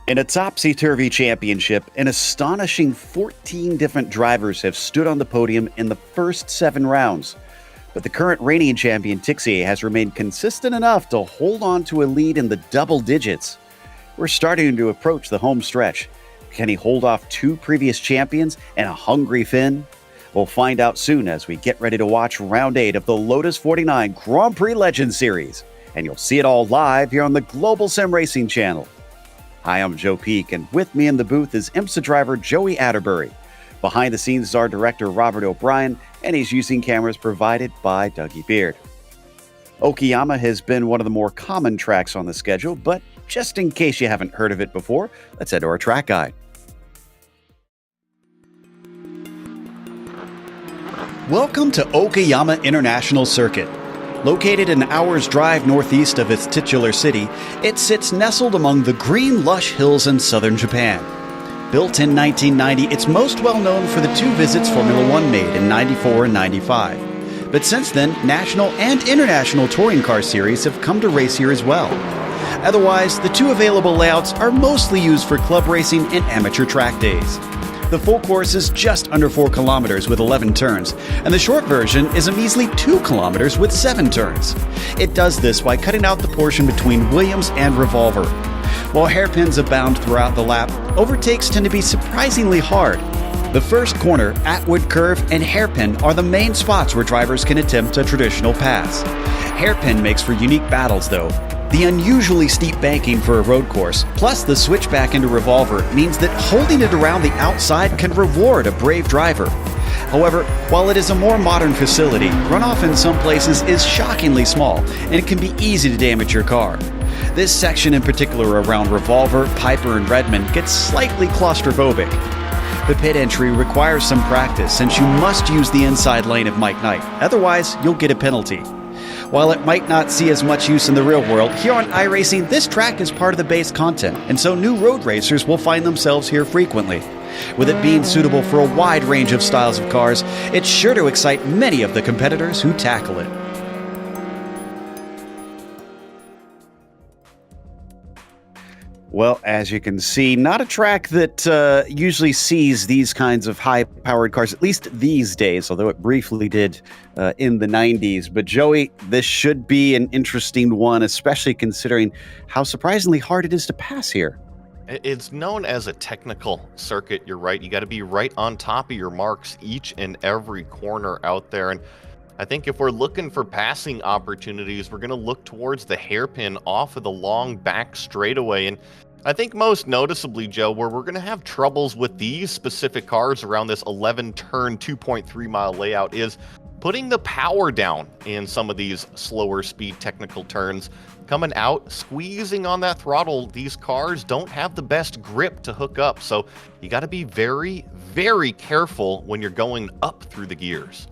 In a topsy-turvy championship, an astonishing 14 different drivers have stood on the podium in the first 7 rounds. But the current reigning champion Tixier has remained consistent enough to hold on to a lead in the double digits. We're starting to approach the home stretch. Can he hold off 2 previous champions and a hungry Finn? We'll find out soon as we get ready to watch round 8 of the Lotus 49 Grand Prix Legends Series. And you'll see it all live here on the Global Sim Racing channel. Hi, I'm Joe Peak, and with me in the booth is IMSA driver Joey Atterbury. Behind the scenes is our director Robert O'Brien, and he's using cameras provided by Dougie Beard. Okayama has been one of the more common tracks on the schedule, but just in case you haven't heard of it before, let's head to our track guide. Welcome to Okayama International Circuit. Located an hour's drive northeast of its titular city, it sits nestled among the green, lush hills in southern Japan. Built in 1990, it's most well known for the 2 visits Formula One made in 94 and 95. But since then, national and international touring car series have come to race here as well. Otherwise, the 2 available layouts are mostly used for club racing and amateur track days. The full course is just under 4 kilometers with 11 turns, and the short version is a measly 2 kilometers with 7 turns. It does this by cutting out the portion between Williams and Revolver. While hairpins abound throughout the lap, overtakes tend to be surprisingly hard. The first corner, Atwood Curve, and Hairpin are the main spots where drivers can attempt a traditional pass. Hairpin makes for unique battles though. The unusually steep banking for a road course, plus the switch back into Revolver, means that holding it around the outside can reward a brave driver. However, while it is a more modern facility, runoff in some places is shockingly small, and it can be easy to damage your car. This section in particular around Revolver, Piper, and Redmond gets slightly claustrophobic. The pit entry requires some practice since you must use the inside lane of Mike Knight, otherwise you'll get a penalty. While it might not see as much use in the real world, here on iRacing, this track is part of the base content, and so new road racers will find themselves here frequently. With it being suitable for a wide range of styles of cars, it's sure to excite many of the competitors who tackle it. Well, as you can see, not a track that usually sees these kinds of high-powered cars, at least these days, although it briefly did in the 90s. But Joey, this should be an interesting one, especially considering how surprisingly hard it is to pass here. It's known as a technical circuit, you're right. You got to be right on top of your marks each and every corner out there. And I think if we're looking for passing opportunities, we're going to look towards the hairpin off of the long back straightaway. And I think most noticeably, Joe, where we're going to have troubles with these specific cars around this 11-turn, 2.3-mile layout is putting the power down in some of these slower speed technical turns. Coming out, squeezing on that throttle, these cars don't have the best grip to hook up. So you got to be very, very careful when you're going up through the gears.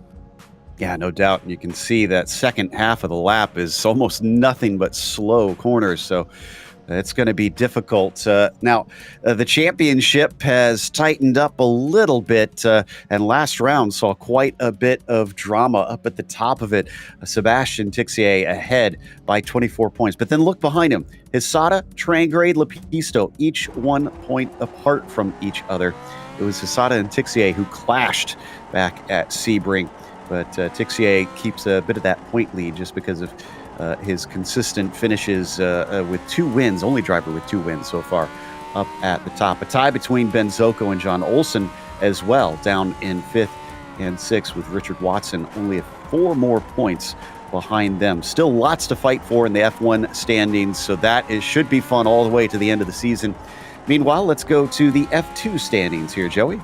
Yeah, no doubt. And you can see that second half of the lap is almost nothing but slow corners. So it's going to be difficult. Now, the championship has tightened up a little bit, and last round saw quite a bit of drama up at the top of it. Sebastian Tixier ahead by 24 points. But then look behind him. Hisada, Trangrade, Lepisto, each 1 point apart from each other. It was Hisada and Tixier who clashed back at Sebring. But Tixier keeps a bit of that point lead just because of his consistent finishes with 2 wins, only driver with 2 wins so far up at the top. A tie between Ben Zocco and John Olsen as well, down in 5th and 6th with Richard Watson only 4 more points behind them. Still lots to fight for in the F1 standings, so that should be fun all the way to the end of the season. Meanwhile, let's go to the F2 standings here, Joey.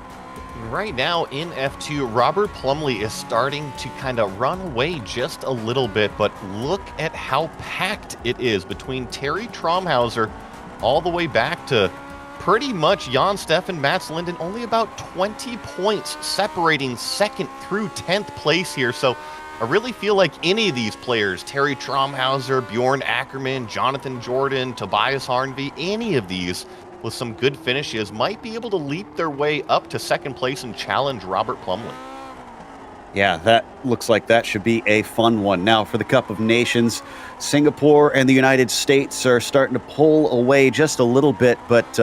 Right now in F2, Robert Plumley is starting to kind of run away just a little bit, but look at how packed it is between Terry Traumhauser all the way back to pretty much Jan Steffen, Mats Linden, only about 20 points separating 2nd through 10th place here. So I really feel like any of these players, Terry Traumhauser, Bjorn Ackerman, Jonathan Jordan, Tobias Harnby, any of these with some good finishes might be able to leap their way up to 2nd place and challenge Robert Plumley. Yeah, that looks like that should be a fun one. Now, for the Cup of Nations, Singapore and the United States are starting to pull away just a little bit, but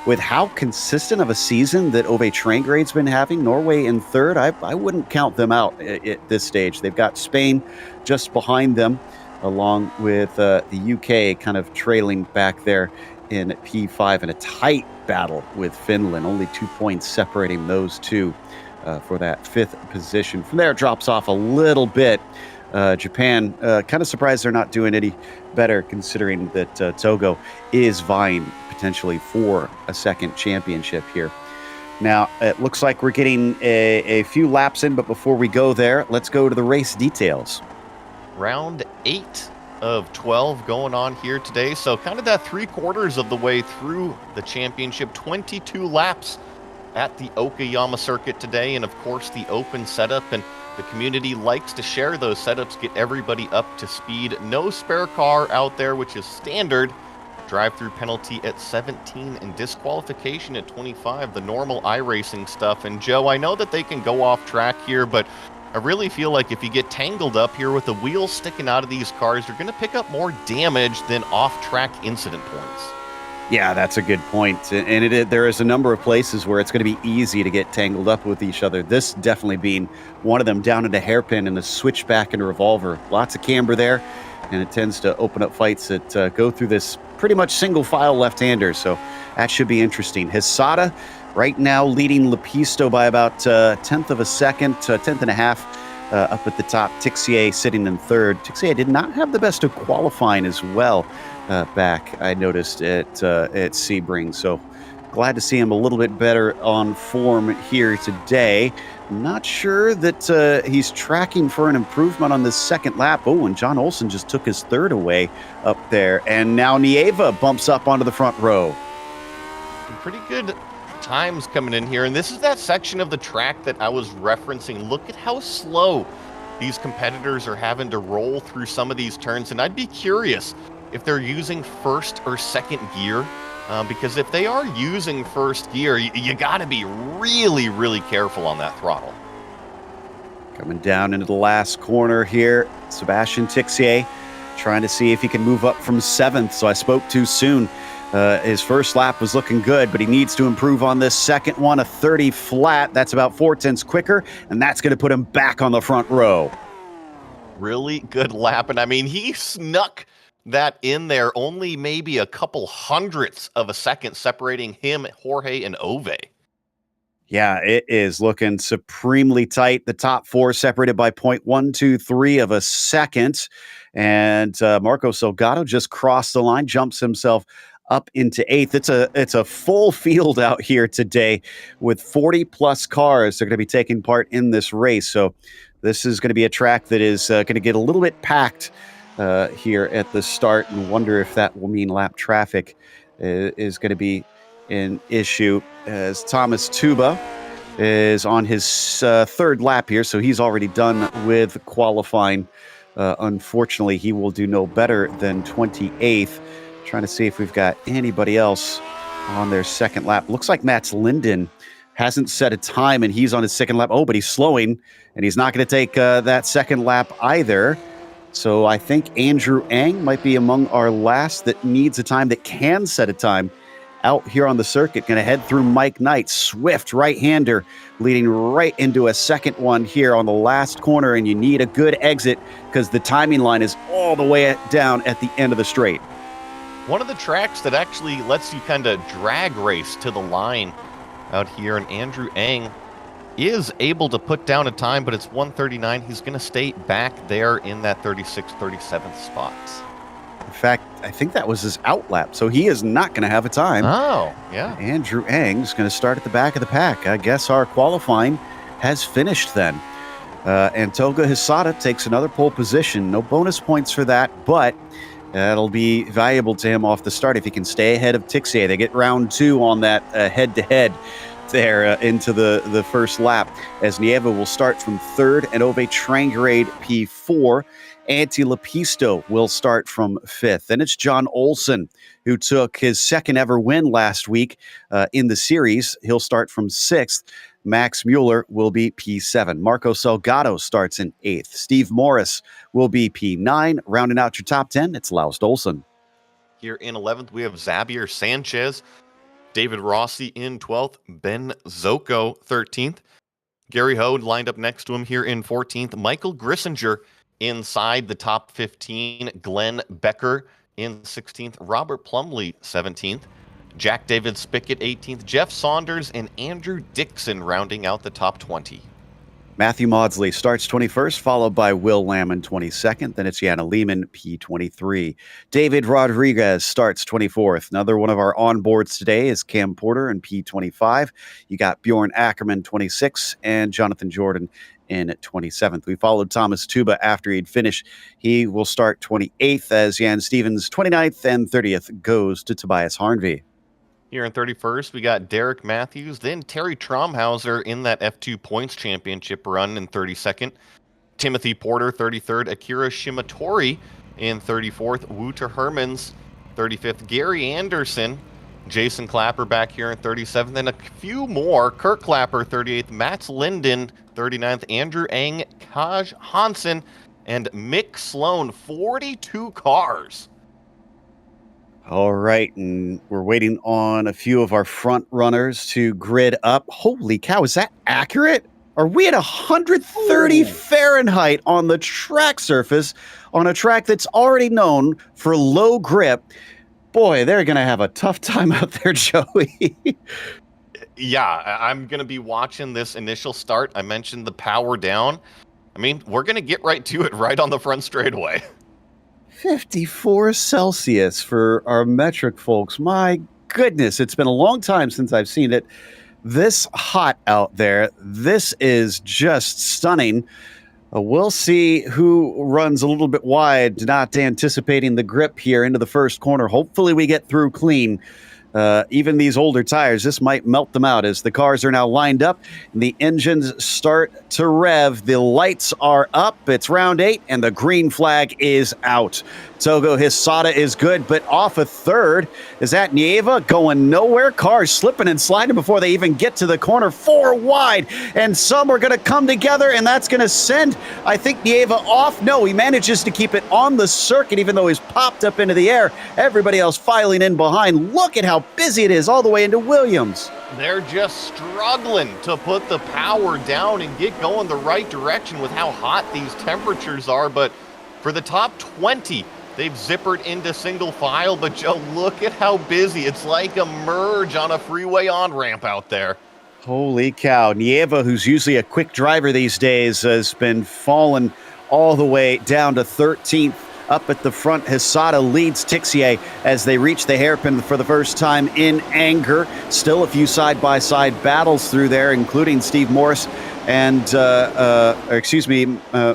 with how consistent of a season that Ove Traingrade's been having, Norway in third, I wouldn't count them out at this stage. They've got Spain just behind them, along with the UK kind of trailing back there in P5 in a tight battle with Finland, only 2 points separating those two. For that fifth position. From there, it drops off a little bit. Japan, kind of surprised they're not doing any better, considering that Togo is vying potentially for a second championship here. Now, it looks like we're getting a few laps in, but before we go there, let's go to the race details. Round 8 of 12 going on here today. So kind of that 3/4 of the way through the championship, 22 laps at the Okayama circuit today, and of course the open setup, and the community likes to share those setups, get everybody up to speed. No spare car out there, which is standard. Drive-through penalty at 17 and disqualification at 25, the normal iRacing stuff. And Joe, I know that they can go off track here, but I really feel like if you get tangled up here with the wheels sticking out of these cars, you're going to pick up more damage than off-track incident points. Yeah, that's a good point. And there is a number of places where it's going to be easy to get tangled up with each other. This definitely being one of them, down into hairpin and the switchback and revolver. Lots of camber there, and it tends to open up fights that go through this pretty much single file left-hander. So that should be interesting. Hisada right now leading Lepisto by about 10th of a second, 10th and a half up at the top. Tixier sitting in third. Tixier did not have the best of qualifying as well. Back, I noticed at Sebring. So glad to see him a little bit better on form here today. Not sure that he's tracking for an improvement on the second lap. Oh, and John Olsen just took his third away up there. And now Nieva bumps up onto the front row. Some pretty good times coming in here. And this is that section of the track that I was referencing. Look at how slow these competitors are having to roll through some of these turns. And I'd be curious if they're using first or second gear, because if they are using first gear, you got to be really, really careful on that throttle. Coming down into the last corner here, Sebastian Tixier trying to see if he can move up from 7th, so I spoke too soon. His first lap was looking good, but he needs to improve on this second one, a 30 flat. That's about 4/10 quicker, and that's going to put him back on the front row. Really good lap, and I mean, he snuck that in there, only maybe a couple hundredths of a second separating him, Jorge, and Ove. Yeah, it is looking supremely tight. The top 4 separated by 0.123 of a second. And Marco Salgado just crossed the line, jumps himself up into 8th. It's a full field out here today with 40-plus cars that are going to be taking part in this race. So this is going to be a track that is going to get a little bit packed here at the start, and wonder if that will mean lap traffic is going to be an issue, as Thomas Tuba is on his third lap here, so he's already done with qualifying. Unfortunately, he will do no better than 28th. Trying to see if we've got anybody else on their second lap. Looks like Mats Linden hasn't set a time, and he's on his second lap. Oh, but he's slowing, and he's not going to take that second lap either. So I think Andrew Ang might be among our last that needs a time, that can set a time out here on the circuit. Going to head through Mike Knight, swift right-hander, leading right into a second one here on the last corner, and you need a good exit because the timing line is all the way down at the end of the straight. One of the tracks that actually lets you kind of drag race to the line out here, and Andrew Ang is able to put down a time, but it's 1:39. He's going to stay back there in that 36th, 37th spots. In fact, I think that was his out lap, so he is not going to have a time. Oh, yeah. Andrew Ang is going to start at the back of the pack. I guess our qualifying has finished then. And Toga Hisada takes another pole position. No bonus points for that, but that'll be valuable to him off the start if he can stay ahead of Tixier. They get round 2 on that head-to-head. there into the first lap, as Nieva will start from third and Ove Trangrade P4. Antti Lepisto will start from fifth. And it's John Olsen, who took his second ever win last week in the series. He'll start from sixth. Max Mueller will be P7. Marco Salgado starts in eighth. Steve Morris will be P9. Rounding out your top 10, it's Laust Olsen. Here in 11th, we have Xavier Sanchez. David Rossi in 12th. Ben Zocco, 13th. Gary Ho lined up next to him here in 14th. Michael Grissinger inside the top 15. Glenn Becker in 16th. Robert Plumley, 17th. Jack David Spickett, 18th. Jeff Saunders and Andrew Dixon rounding out the top 20. Matthew Maudsley starts 21st, followed by Will Lamon 22nd. Then it's Jana Lehman, P23. David Rodriguez starts 24th. Another one of our onboards today is Cam Porter in P25. You got Bjorn Ackerman, 26, and Jonathan Jordan in 27th. We followed Thomas Tuba after he'd finished. He will start 28th as Jan Stevens 29th, and 30th goes to Tobias Harnvey. Here in 31st, we got Derek Matthews, then Terry Tromhauser in that F2 Points Championship run in 32nd. Timothy Porter, 33rd. Akira Shimatori in 34th. Wouter Hermans, 35th. Gary Anderson. Jason Clapper back here in 37th. And a few more. Kirk Clapper, 38th. Mats Linden, 39th. Andrew Eng, Kaj Hansen, and Mick Sloan. 42 cars. All right, and we're waiting on a few of our front runners to grid up. Holy cow, is that accurate? Are we at 130 Fahrenheit on the track surface on a track that's already known for low grip? Boy, they're going to have a tough time out there, Joey. Yeah, I'm going to be watching this initial start. I mentioned the power down. I mean, we're going to get right to it right on the front straightaway. 54 Celsius for our metric folks. My goodness, it's been a long time since I've seen it this hot out there. This is just stunning. We'll see who runs a little bit wide, not anticipating the grip here into the first corner. Hopefully we get through clean. Even these older tires, this might melt them out as the cars are now lined up and the engines start to rev. The lights are up. It's round 8 and the green flag is out. Togo Hisada is good, but off a third. Is that Nieva going nowhere? Cars slipping and sliding before they even get to the corner. 4 wide, and some are going to come together, and that's going to send, I think, Nieva off. No, he manages to keep it on the circuit, even though he's popped up into the air. Everybody else filing in behind. Look at how busy it is all the way into Williams. They're just struggling to put the power down and get going the right direction with how hot these temperatures are. But for the top 20, they've zippered into single file. But Joe, look at how busy. It's like a merge on a freeway on-ramp out there. Holy cow. Nieva, who's usually a quick driver these days, has been falling all the way down to 13th. Up at the front, Hisada leads Tixier as they reach the hairpin for the first time in anger. Still a few side-by-side battles through there, including Steve Morris and,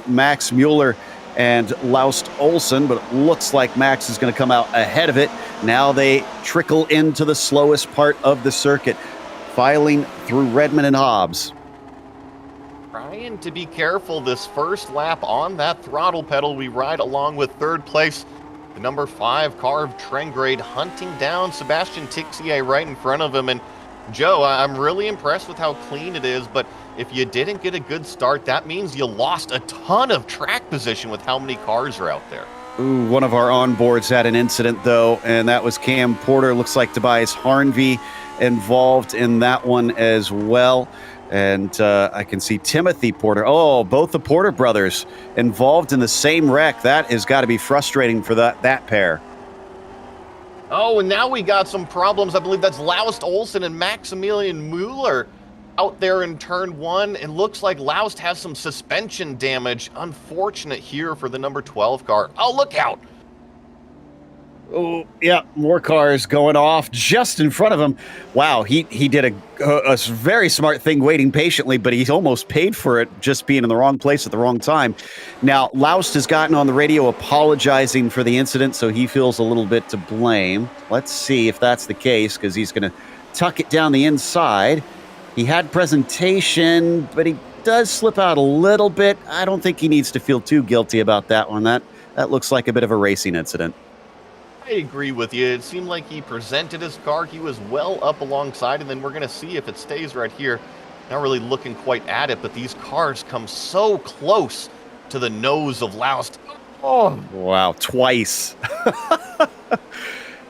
Max Mueller and Laust Olsen, but it looks like Max is going to come out ahead of it. Now they trickle into the slowest part of the circuit, filing through Redmond and Hobbs. Trying to be careful this first lap on that throttle pedal. We ride along with third place, the number 5 car of Trangrade, hunting down Sebastian Tixier right in front of him. And Joe, I'm really impressed with how clean it is, but if you didn't get a good start, that means you lost a ton of track position with how many cars are out there. Ooh, one of our onboards had an incident, though, and that was Cam Porter. Looks like Tobias Harnvey involved in that one as well. And I can see Timothy Porter. Oh, both the Porter brothers involved in the same wreck. That has got to be frustrating for that pair. Oh, and now we got some problems. I believe that's Laust Olsen and Maximilian Mueller out there in turn 1. It looks like Laust has some suspension damage. Unfortunate here for the number 12 car. Oh, look out. Oh, yeah, more cars going off just in front of him. Wow, he did a very smart thing waiting patiently, but he's almost paid for it just being in the wrong place at the wrong time. Now, Laust has gotten on the radio apologizing for the incident, so he feels a little bit to blame. Let's see if that's the case, because he's going to tuck it down the inside. He had presentation, but he does slip out a little bit. I don't think he needs to feel too guilty about that one. That looks like a bit of a racing incident. I agree with you. It seemed like he presented his car. He was well up alongside, and then we're going to see if it stays right here. Not really looking quite at it, but these cars come so close to the nose of Laust. Oh, wow, twice.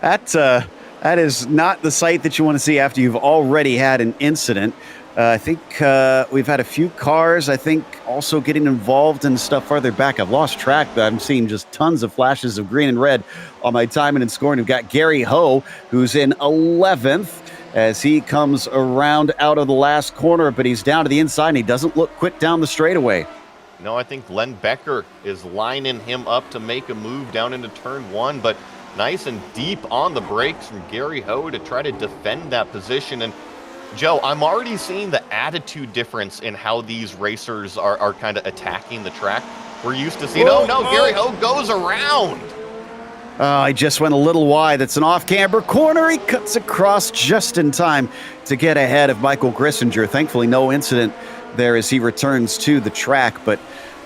That is not the sight that you want to see after you've already had an incident. I think we've had a few cars, I think, also getting involved in stuff farther back. I've lost track, but I'm seeing just tons of flashes of green and red on my timing and scoring. We've got Gary Ho, who's in 11th as he comes around out of the last corner, but he's down to the inside, and he doesn't look quick down the straightaway. No, I think Len Becker is lining him up to make a move down into turn 1, but nice and deep on the brakes from Gary Ho to try to defend that position. And Joe, I'm already seeing the attitude difference in how these racers are kind of attacking the track. We're used to seeing, Gary Ho goes around. I just went a little wide. That's an off-camber corner. He cuts across just in time to get ahead of Michael Grissinger. Thankfully, no incident there as he returns to the track. But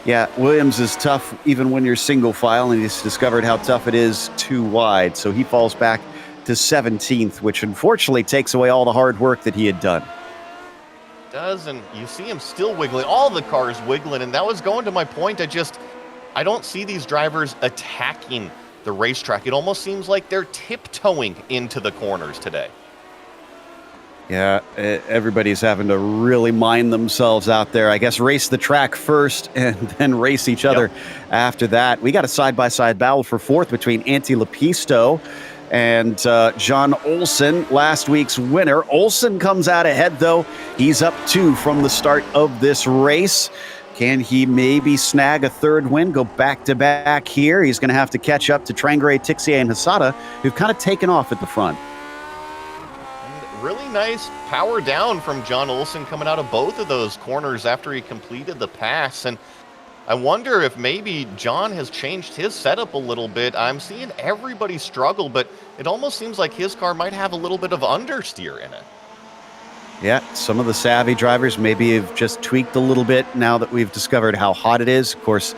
yeah, Williams is tough even when you're single file, and he's discovered how tough it is too wide. So he falls back to 17th, which unfortunately takes away all the hard work that he had done. Does, and you see him still wiggling, all the cars wiggling, and that was going to my point. I don't see these drivers attacking the racetrack. It almost seems like they're tiptoeing into the corners today. Yeah, everybody's having to really mind themselves out there. I guess race the track first and then race each other after that. We got a side-by-side battle for fourth between Antti Lepisto and John Olsen, last week's winner. Olsen comes out ahead, though. He's up 2 from the start of this race. Can he maybe snag a third win, go back-to-back here? He's going to have to catch up to Trangray, Tixier, and Hasada, who've kind of taken off at the front. Really nice power down from John Olsen coming out of both of those corners after he completed the pass. And I wonder if maybe John has changed his setup a little bit. I'm seeing everybody struggle, but it almost seems like his car might have a little bit of understeer in it. Yeah, some of the savvy drivers maybe have just tweaked a little bit now that we've discovered how hot it is. Of course,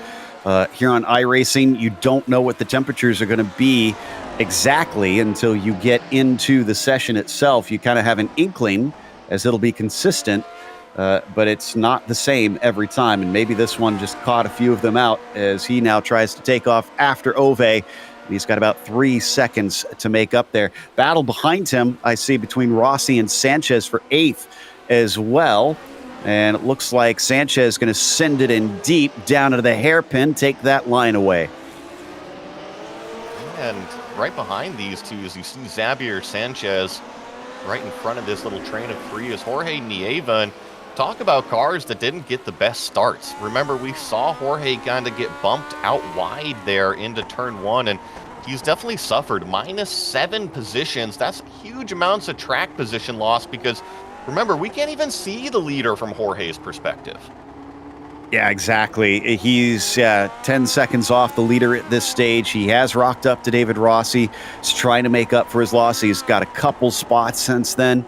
here on iRacing, you don't know what the temperatures are going to be exactly until you get into the session itself. You kind of have an inkling as it'll be consistent, but it's not the same every time. And maybe this one just caught a few of them out as he now tries to take off after Ove. He's got about 3 seconds to make up there. Battle behind him, I see, between Rossi and Sanchez for 8th as well. And it looks like Sanchez is going to send it in deep down into the hairpin, take that line away. And right behind these two, as you see Xavier Sanchez right in front of this little train of 3 is Jorge Nieva. And talk about cars that didn't get the best starts. Remember, we saw Jorge kind of get bumped out wide there into turn 1, and he's definitely suffered -7 positions. That's huge amounts of track position loss because, remember, we can't even see the leader from Jorge's perspective. Yeah, exactly. He's 10 seconds off the leader at this stage. He has rocked up to David Rossi. He's trying to make up for his loss. He's got a couple spots since then.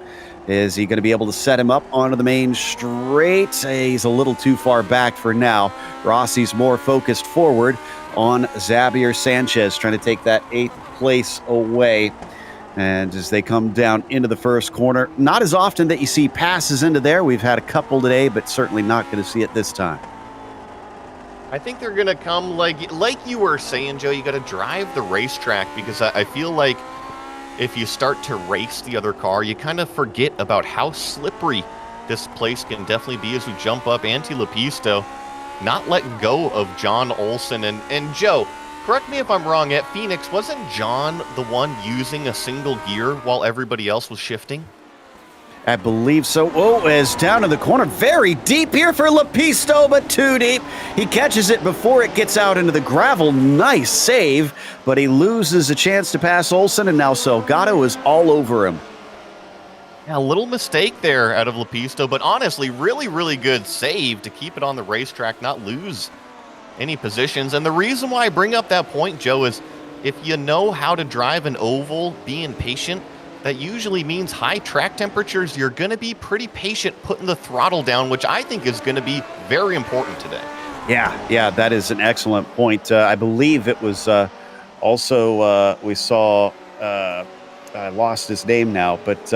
Is he going to be able to set him up onto the main straight? He's a little too far back for now. Rossi's more focused forward on Xavier Sanchez, trying to take that 8th place away. And as they come down into the first corner, not as often that you see passes into there. We've had a couple today, but certainly not going to see it this time. I think they're going to come like you were saying, Joe, you got to drive the racetrack because I feel like if you start to race the other car, you kind of forget about how slippery this place can definitely be as we jump up. Antti Lepisto not letting go of John Olsen. And Joe, correct me if I'm wrong, at Phoenix, wasn't John the one using a single gear while everybody else was shifting? I believe so. Oh, is down in the corner. Very deep here for Lepisto, but too deep. He catches it before it gets out into the gravel. Nice save, but he loses a chance to pass Olsen, and now Salgado is all over him. Yeah, a little mistake there out of Lepisto, but honestly, really, really good save to keep it on the racetrack, not lose any positions. And the reason why I bring up that point, Joe, is if you know how to drive an oval, being patient, that usually means high track temperatures. You're going to be pretty patient putting the throttle down, which I think is going to be very important today. Yeah, that is an excellent point. I believe it was also, we saw, I lost his name now, but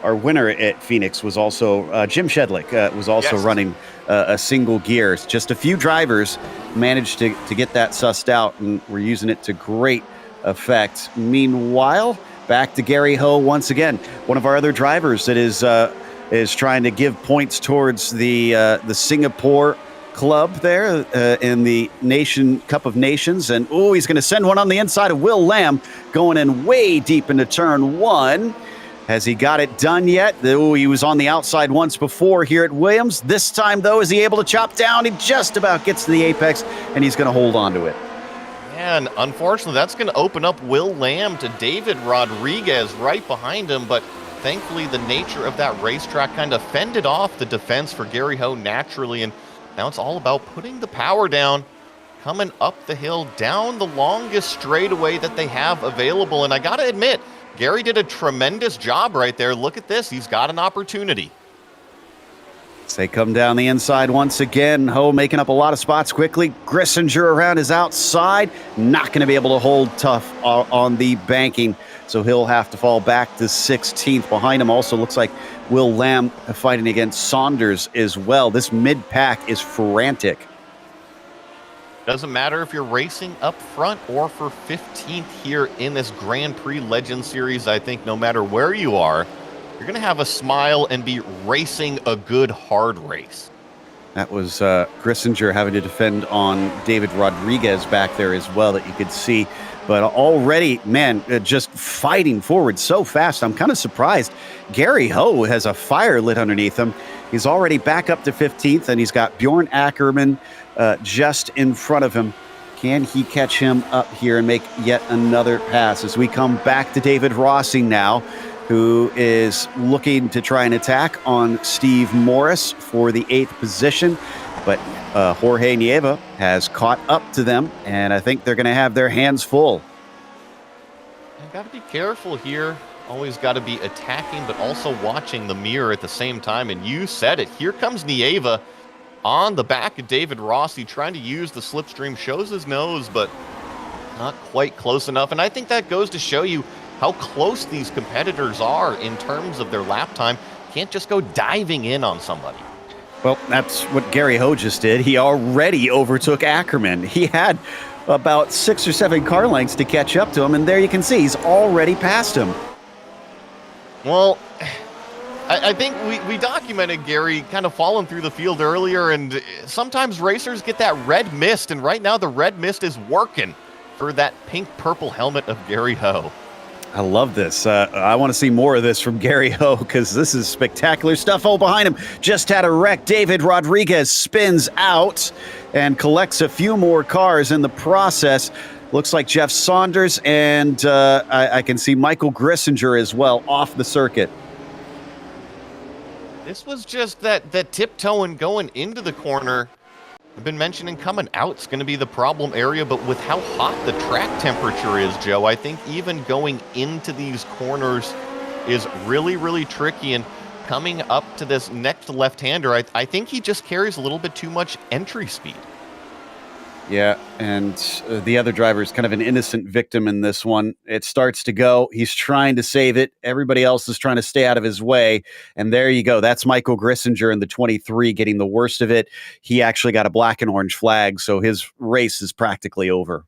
our winner at Phoenix was also Jim Shedlick, was also running a single gear. Just a few drivers managed to get that sussed out, and we're using it to great effect. Meanwhile, back to Gary Ho once again, one of our other drivers that is trying to give points towards the Singapore club there in the Nation Cup of Nations. And he's going to send one on the inside of Will Lamb, going in way deep into turn one. Has he got it done yet? He was on the outside once before here at Williams. This time, though, is he able to chop down? He just about gets to the apex, and he's going to hold on to it. And unfortunately, that's going to open up Will Lamb to David Rodriguez right behind him. But thankfully, the nature of that racetrack kind of fended off the defense for Gary Ho naturally. And now it's all about putting the power down, coming up the hill, down the longest straightaway that they have available. And I got to admit, Gary did a tremendous job right there. Look at this. He's got an opportunity. As they come down the inside once again, Ho making up a lot of spots quickly. Grissinger around his outside, not going to be able to hold tough on the banking, so he'll have to fall back to 16th. Behind him also looks like Will Lamb fighting against Saunders as well. This mid-pack is frantic. Doesn't matter if you're racing up front or for 15th here in this Grand Prix Legend Series. I think no matter where you are, you're going to have a smile and be racing a good, hard race. That was Grissinger having to defend on David Rodriguez back there as well that you could see. But already, man, just fighting forward so fast. I'm kind of surprised. Gary Ho has a fire lit underneath him. He's already back up to 15th, and he's got Bjorn Ackerman just in front of him. Can he catch him up here and make yet another pass as we come back to David Rossi now, who is looking to try and attack on Steve Morris for the 8th position. But Jorge Nieva has caught up to them, and I think they're going to have their hands full. I've got to be careful here. Always got to be attacking, but also watching the mirror at the same time. And you said it. Here comes Nieva on the back of David Rossi, trying to use the slipstream. Shows his nose, but not quite close enough. And I think that goes to show you how close these competitors are in terms of their lap time. Can't just go diving in on somebody. Well, that's what Gary Ho just did. He already overtook Ackerman. He had about 6 or 7 car lengths to catch up to him, and there you can see he's already passed him. Well, I think we documented Gary kind of falling through the field earlier, and sometimes racers get that red mist, and right now the red mist is working for that pink-purple helmet of Gary Ho. I love this. I want to see more of this from Gary Ho because this is spectacular stuff. Oh, behind him just had a wreck. David Rodriguez spins out and collects a few more cars in the process. Looks like Jeff Saunders and I can see Michael Grissinger as well off the circuit. This was just that tiptoeing going into the corner. I've been mentioning coming out is going to be the problem area, but with how hot the track temperature is, Joe, I think even going into these corners is really, really tricky. And coming up to this next left-hander, I think he just carries a little bit too much entry speed. Yeah, and the other driver is kind of an innocent victim in this one. It starts to go. He's trying to save it. Everybody else is trying to stay out of his way. And there you go. That's Michael Grissinger in the 23 getting the worst of it. He actually got a black and orange flag, so his race is practically over.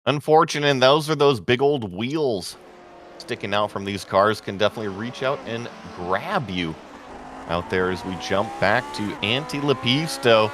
Unfortunate, and those are those big old wheels sticking out from these cars. Can definitely reach out and grab you out there as we jump back to Antti Lepisto.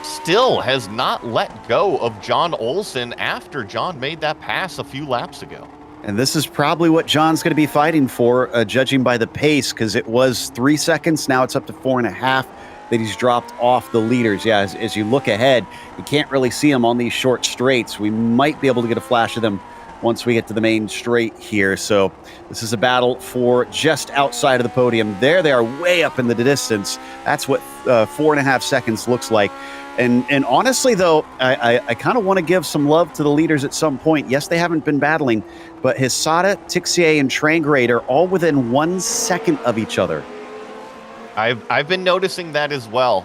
Still has not let go of John Olsen after John made that pass a few laps ago. And this is probably what John's going to be fighting for, judging by the pace, because it was 3 seconds. Now it's up to 4.5 that he's dropped off the leaders. Yeah, as you look ahead, you can't really see him on these short straights. We might be able to get a flash of them once we get to the main straight here. So this is a battle for just outside of the podium. There they are, way up in the distance. That's what 4.5 seconds looks like. And honestly, though, I kind of want to give some love to the leaders at some point. Yes, they haven't been battling, but Hisada, Tixier, and Trangrade are all within 1 second of each other. I've been noticing that as well.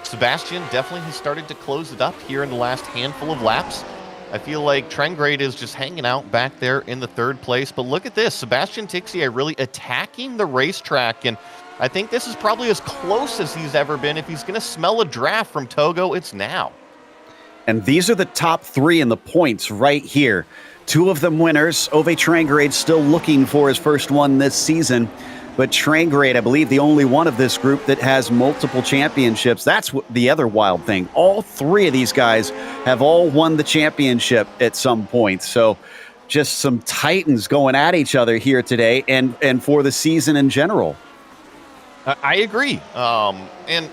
Sebastian definitely has started to close it up here in the last handful of laps. I feel like Trangrade is just hanging out back there in the 3rd place. But look at this, Sebastian Tixier really attacking the racetrack, and I think this is probably as close as he's ever been. If he's going to smell a draft from Togo, it's now. And these are the top 3 in the points right here. 2 of them winners. Ove Trangrade still looking for his first one this season. But Trangrade, I believe, the only one of this group that has multiple championships. That's the other wild thing. All 3 of these guys have all won the championship at some point. So just some titans going at each other here today and for the season in general. I agree. And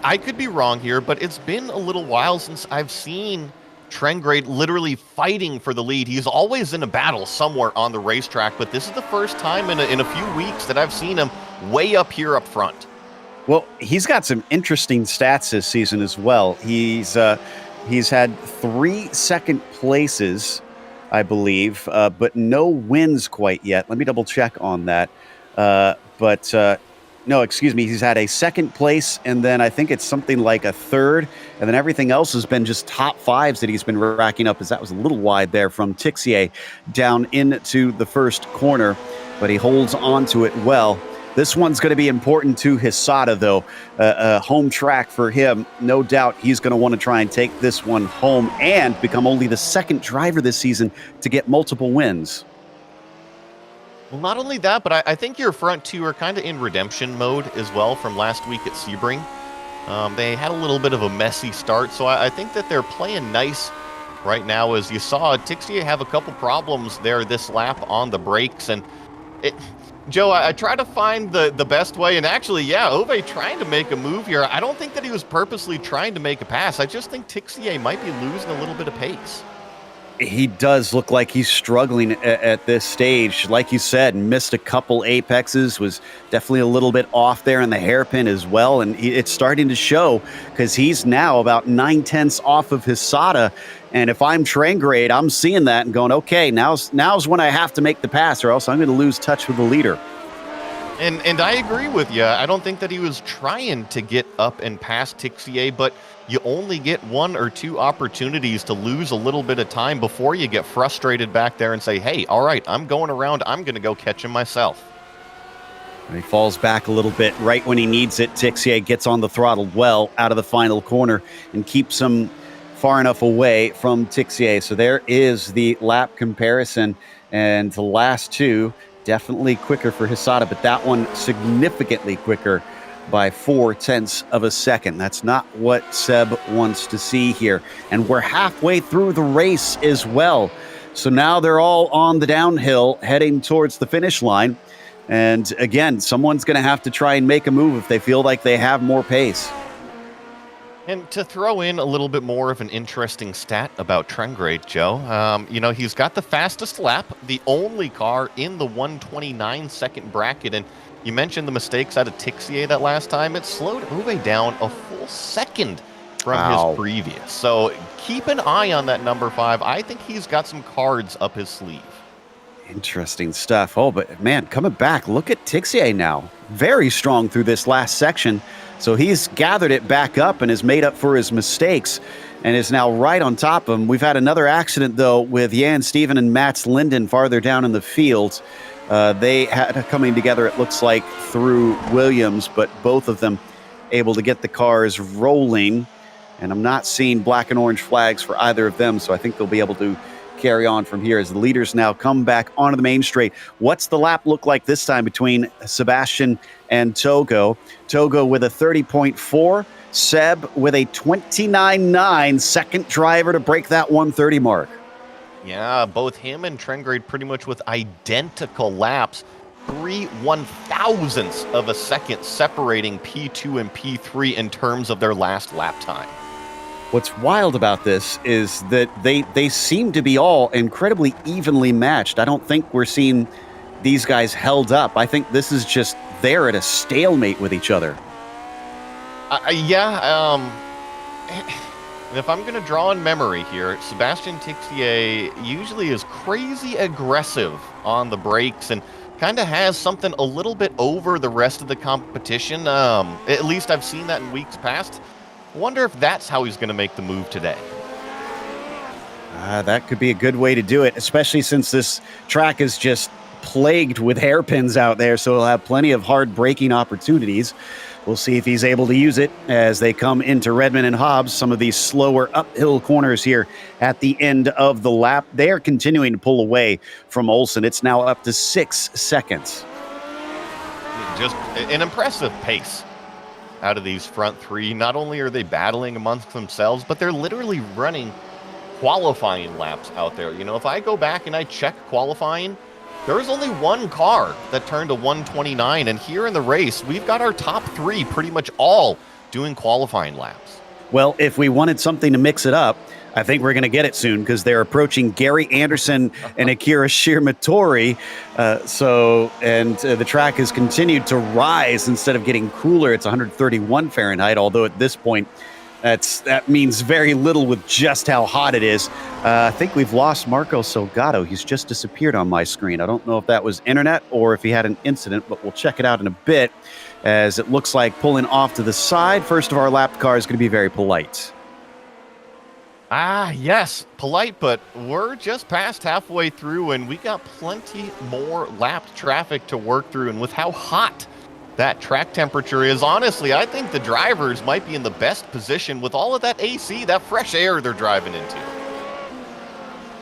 I could be wrong here, but it's been a little while since I've seen Trangrade literally fighting for the lead. He's always in a battle somewhere on the racetrack, but this is the first time in a few weeks that I've seen him way up here up front. Well, he's got some interesting stats this season as well. He's had 3 second places, I believe, but no wins quite yet. Let me double check on that. No, excuse me. He's had a 2nd place, and then I think it's something like a 3rd, and then everything else has been just top 5s that he's been racking up, as that was a little wide there from Tixier down into the 1st corner, but he holds on to it well. This one's going to be important to Hisada, though. A home track for him. No doubt he's going to want to try and take this one home and become only the 2nd driver this season to get multiple wins. Well, not only that, but I think your front 2 are kind of in redemption mode as well from last week at Sebring. They had a little bit of a messy start, so I think that they're playing nice right now. As you saw, Tixier have a couple problems there this lap on the brakes. And Joe, I try to find the best way, and actually, yeah, Ove trying to make a move here. I don't think that he was purposely trying to make a pass. I just think Tixier might be losing a little bit of pace. He does look like he's struggling at this stage. Like you said, missed a couple apexes, was definitely a little bit off there in the hairpin as well. And it's starting to show because he's now about 9/10 off of Hisada. And if I'm Trangrade, I'm seeing that and going, okay, now's when I have to make the pass, or else I'm going to lose touch with the leader. And I agree with you. I don't think that he was trying to get up and past Tixier, but you only get 1 or 2 opportunities to lose a little bit of time before you get frustrated back there and say, hey, all right, I'm going around. I'm going to go catch him myself. And he falls back a little bit right when he needs it. Tixier gets on the throttle well out of the final corner and keeps him far enough away from Tixier. So there is the lap comparison. And the last 2, definitely quicker for Hisada, but that one significantly quicker by 0.4 of a second. That's not what Seb wants to see here. And we're halfway through the race as well. So now they're all on the downhill heading towards the finish line. And again, someone's going to have to try and make a move if they feel like they have more pace. And to throw in a little bit more of an interesting stat about Trangrade, Joe, he's got the fastest lap, the only car in the 129-second bracket. And you mentioned the mistakes out of Tixier that last time. It slowed Ove down a full second from his previous. So keep an eye on that number 5. I think he's got some cards up his sleeve. Interesting stuff. Oh, but man, coming back, look at Tixier now. Very strong through this last section. So he's gathered it back up and has made up for his mistakes and is now right on top of him. We've had another accident, though, with Jan Steven and Mats Linden farther down in the field. They had coming together, it looks like, through Williams, but both of them able to get the cars rolling. And I'm not seeing black and orange flags for either of them, so I think they'll be able to carry on from here as the leaders now come back onto the main straight. What's the lap look like this time between Sebastian and Togo? Togo with a 30.4, Seb with a 29.9, second driver to break that 130 mark. Yeah, both him and Trangrade pretty much with identical laps. 3/1000ths of a second separating P2 and P3 in terms of their last lap time. What's wild about this is that they seem to be all incredibly evenly matched. I don't think we're seeing these guys held up. I think this is just they're at a stalemate with each other. Yeah. And if I'm going to draw on memory here, Sebastian Tixier usually is crazy aggressive on the brakes and kind of has something a little bit over the rest of the competition. At least I've seen that in weeks past. Wonder if that's how he's going to make the move today. That could be a good way to do it, especially since this track is just plagued with hairpins out there, so he'll have plenty of hard braking opportunities. We'll see if he's able to use it as they come into Redmond and Hobbs, some of these slower uphill corners here at the end of the lap. They are continuing to pull away from Olsen. It's now up to 6 seconds. Just an impressive pace out of these front three. Not only are they battling amongst themselves, but they're literally running qualifying laps out there. You know, if I go back and I check qualifying, there was only one car that turned a 129, and here in the race, we've got our top three pretty much all doing qualifying laps. Well, if we wanted something to mix it up, I think we're going to get it soon because they're approaching Gary Anderson and Akira Shirmatori. The track has continued to rise instead of getting cooler. It's 131 Fahrenheit, although at this point, that means very little with just how hot it is. I think we've lost Marco Salgado. He's just disappeared on my screen. I don't know if that was internet or if he had an incident, but we'll check it out in a bit as it looks like pulling off to the side. First of our lapped car is going to be very polite. Yes, polite, but we're just past halfway through, and we got plenty more lapped traffic to work through. And with how hot that track temperature is, honestly, I think the drivers might be in the best position with all of that AC, that fresh air they're driving into.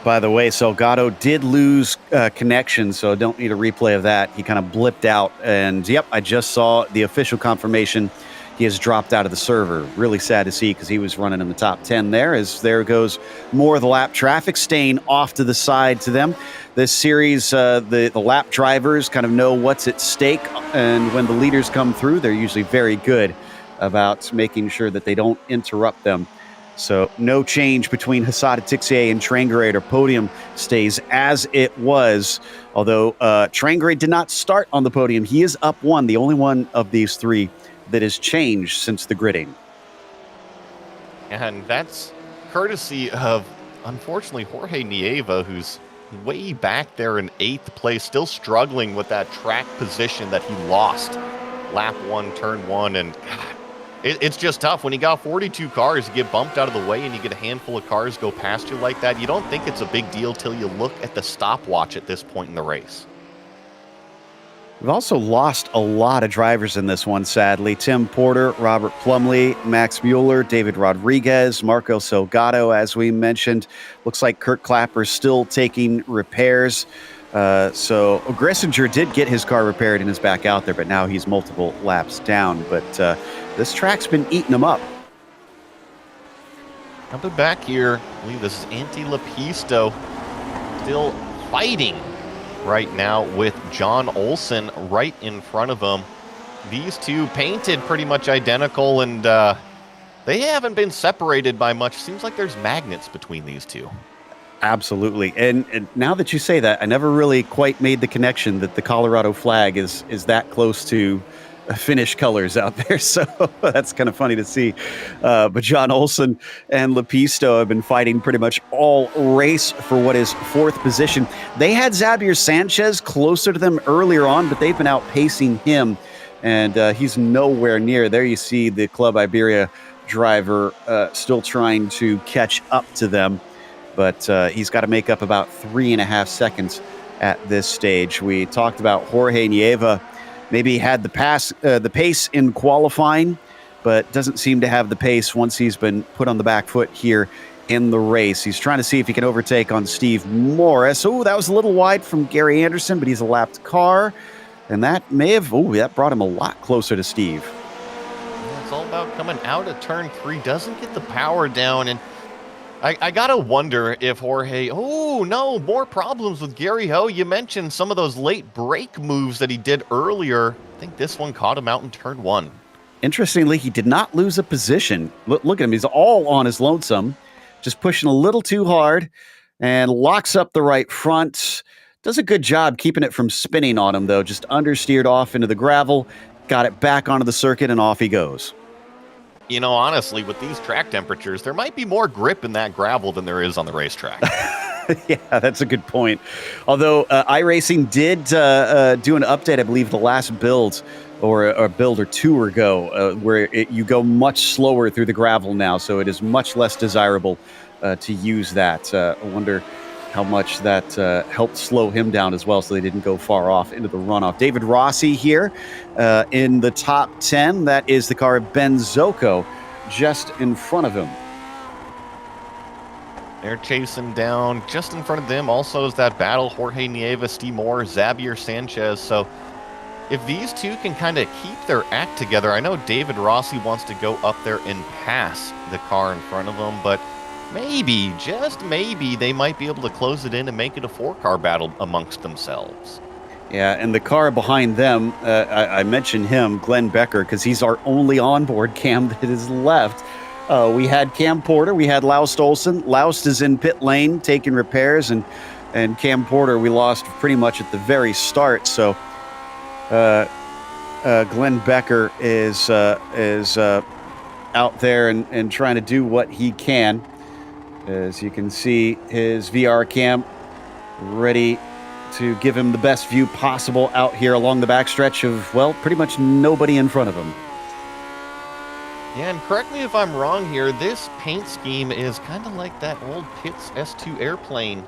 By the way, Salgado did lose connection, so don't need a replay of that. He kind of blipped out, and yep, I just saw the official confirmation. He has dropped out of the server. Really sad to see because he was running in the top 10 there. As there goes more of the lap traffic staying off to the side to them. This series, the lap drivers kind of know what's at stake, and when the leaders come through, they're usually very good about making sure that they don't interrupt them. So no change between Hassada Tixier and Trangrade. Our podium stays as it was, although Trangrade did not start on the podium. He is up one, the only one of these three that has changed since the gridding. And that's courtesy of, unfortunately, Jorge Nieva, who's way back there in 8th place, still struggling with that track position that he lost lap 1, turn 1. And God, it's just tough. When you got 42 cars, you get bumped out of the way and you get a handful of cars go past you like that. You don't think it's a big deal till you look at the stopwatch at this point in the race. We've also lost a lot of drivers in this one, sadly. Tim Porter, Robert Plumley, Max Mueller, David Rodriguez, Marco Salgado, as we mentioned. Looks like Kurt Clapper's still taking repairs. So Gressinger did get his car repaired and is back out there, but now he's multiple laps down. But this track's been eating him up. Coming back here, I believe this is Antti Lepisto still fighting right now with John Olsen right in front of him. These two painted pretty much identical, and they haven't been separated by much. Seems like there's magnets between these two. Absolutely. And now that you say that, I never really quite made the connection that the Colorado flag is that close to Finnish colors out there. So that's kind of funny to see. But John Olsen and Lepisto have been fighting pretty much all race for what is 4th position. They had Xavier Sanchez closer to them earlier on, but they've been outpacing him, and he's nowhere near. There you see the Club Iberia driver still trying to catch up to them, but he's got to make up about 3.5 seconds at this stage. We talked about Jorge Nieva. Maybe had the pace in qualifying, but doesn't seem to have the pace once he's been put on the back foot here in the race. He's trying to see if he can overtake on Steve Morris. Oh, that was a little wide from Gary Anderson, but he's a lapped car. And that that brought him a lot closer to Steve. It's all about coming out of turn 3. Doesn't get the power down, and I gotta wonder if Jorge, more problems with Gary Ho. You mentioned some of those late brake moves that he did earlier. I think this one caught him out in turn 1. Interestingly, he did not lose a position. Look at him. He's all on his lonesome, just pushing a little too hard and locks up the right front. Does a good job keeping it from spinning on him, though. Just understeered off into the gravel, got it back onto the circuit, and off he goes. You know, honestly, with these track temperatures, there might be more grip in that gravel than there is on the racetrack. Yeah, that's a good point. Although iRacing did do an update, I believe, the last build or a build or two ago, where you go much slower through the gravel now, so it is much less desirable to use that. I wonder how much that helped slow him down as well, so they didn't go far off into the runoff. David Rossi here in the top 10. That is the car of Ben Zocco just in front of him. They're chasing down. Just in front of them also is that battle, Jorge Nieves, Steve Moore, Xavier Sanchez. So if these two can kind of keep their act together, I know David Rossi wants to go up there and pass the car in front of him, but maybe, just maybe, they might be able to close it in and make it a four-car battle amongst themselves. Yeah, and the car behind them, I mentioned him, Glenn Becker, because he's our only onboard cam that is left. We had Cam Porter, we had Laust Olsen. Laust is in pit lane taking repairs, and Cam Porter we lost pretty much at the very start. So Glenn Becker is out there and trying to do what he can. As you can see, his VR cam ready to give him the best view possible out here along the backstretch of, well, pretty much nobody in front of him. Yeah, and correct me if I'm wrong here, this paint scheme is kind of like that old Pitts S2 airplane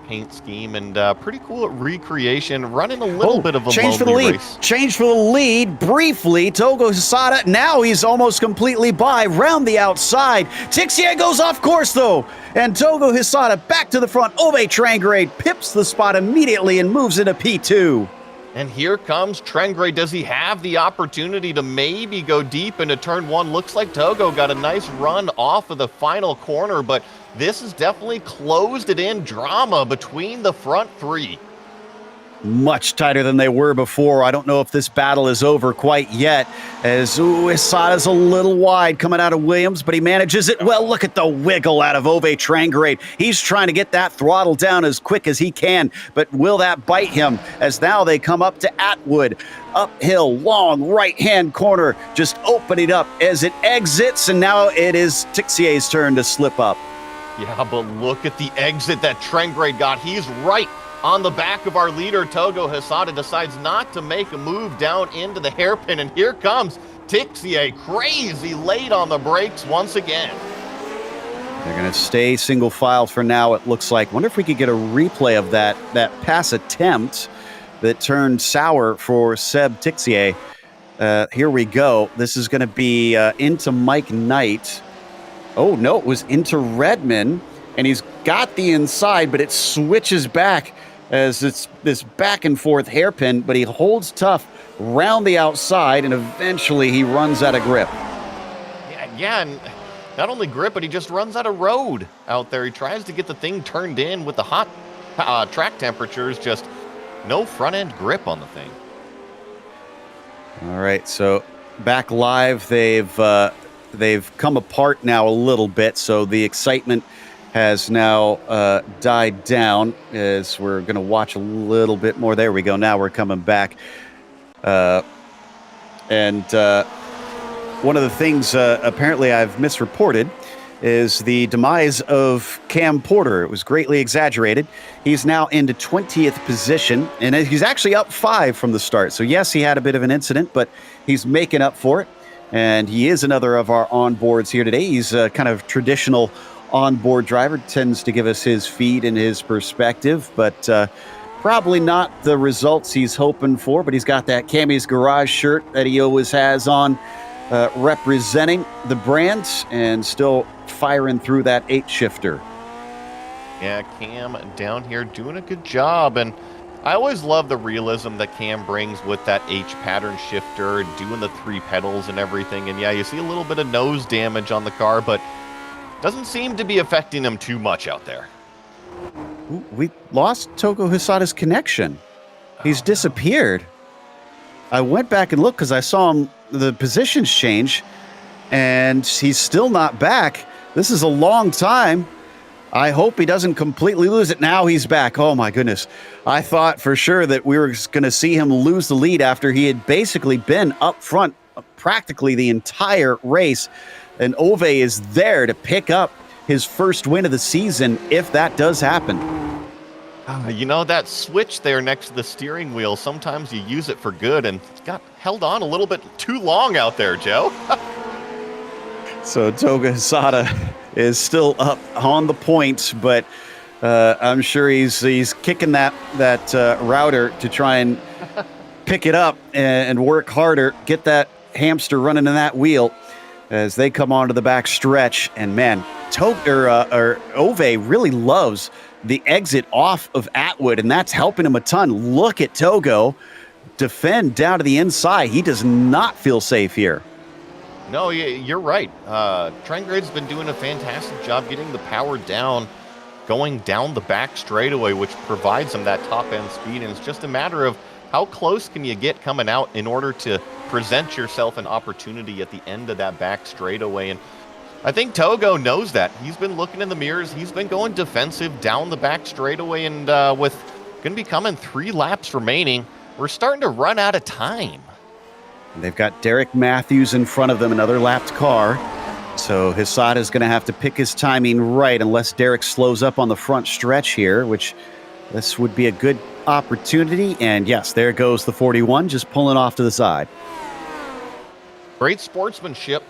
paint scheme, and pretty cool recreation, running a little bit of a lonely race. Change for the lead briefly. Togo Hisada, now he's almost completely by, round the outside. Tixier goes off course, though, and Togo Hisada back to the front. Ove Trangrade pips the spot immediately and moves into P2. And here comes Trengray. Does he have the opportunity to maybe go deep into turn one? Looks like Togo got a nice run off of the final corner, but this has definitely closed it in. Drama between the front three. Much tighter than they were before. I don't know if this battle is over quite yet, as Isada's a little wide coming out of Williams, but he manages it well. Look at the wiggle out of Ove Trangrade. He's trying to get that throttle down as quick as he can, but will that bite him? As now they come up to Atwood. Uphill, long right-hand corner, just opening up as it exits, and now it is Tixier's turn to slip up. Yeah, but look at the exit that Trangrade got. He's right on the back of our leader. Togo Hisada decides not to make a move down into the hairpin, and here comes Tixier, crazy late on the brakes once again. They're going to stay single file for now, it looks like. Wonder if we could get a replay of that pass attempt that turned sour for Seb Tixier. Here we go. This is going to be into Mike Knight. Oh, no, it was into Redmond, and he's got the inside, but it switches back as it's this back and forth hairpin, but he holds tough round the outside, and eventually he runs out of grip. Yeah, and not only grip, but he just runs out of road out there. He tries to get the thing turned in with the hot track temperatures, just no front end grip on the thing. All right, so back live, they've come apart now a little bit, so the excitement has now died down as we're going to watch a little bit more. There we go. Now we're coming back. And one of the things apparently I've misreported is the demise of Cam Porter. It was greatly exaggerated. He's now into 20th position, and he's actually up 5 from the start. So yes, he had a bit of an incident, but he's making up for it. And he is another of our onboards here today. He's a kind of traditional onboard driver, tends to give us his feed and his perspective, but probably not the results he's hoping for. But he's got that Cammy's Garage shirt that he always has on, representing the brand, and still firing through that 8-shifter. Yeah, Cam down here doing a good job, and I always love the realism that Cam brings with that H-pattern shifter, doing the 3 pedals and everything. And yeah, you see a little bit of nose damage on the car, but doesn't seem to be affecting him too much out there. We lost Togo Hisada's connection. He's disappeared. I went back and looked because I saw him the positions change, and he's still not back. This is a long time. I hope he doesn't completely lose it. Now he's back. Oh, my goodness. I thought for sure that we were going to see him lose the lead after he had basically been up front practically the entire race. And Ove is there to pick up his first win of the season if that does happen. You know, that switch there next to the steering wheel, sometimes you use it for good, and it's got held on a little bit too long out there, Joe. So Toga Hisada is still up on the points, but I'm sure he's kicking that router to try and pick it up and work harder, get that hamster running in that wheel as they come onto the back stretch. And man, Ove really loves the exit off of Atwood, and that's helping him a ton. Look at Togo defend down to the inside. He does not feel safe here. No, you're right. Trangrade's been doing a fantastic job getting the power down, going down the back straightaway, which provides him that top-end speed, and it's just a matter of how close can you get coming out in order to present yourself an opportunity at the end of that back straightaway. And I think Togo knows that. He's been looking in the mirrors. He's been going defensive down the back straightaway, and with going to be coming 3 laps remaining, we're starting to run out of time. They've got Derek Matthews in front of them, another lapped car. So Hisada is going to have to pick his timing right unless Derek slows up on the front stretch here, which this would be a good opportunity. And yes, there goes the 41, just pulling off to the side. Great sportsmanship,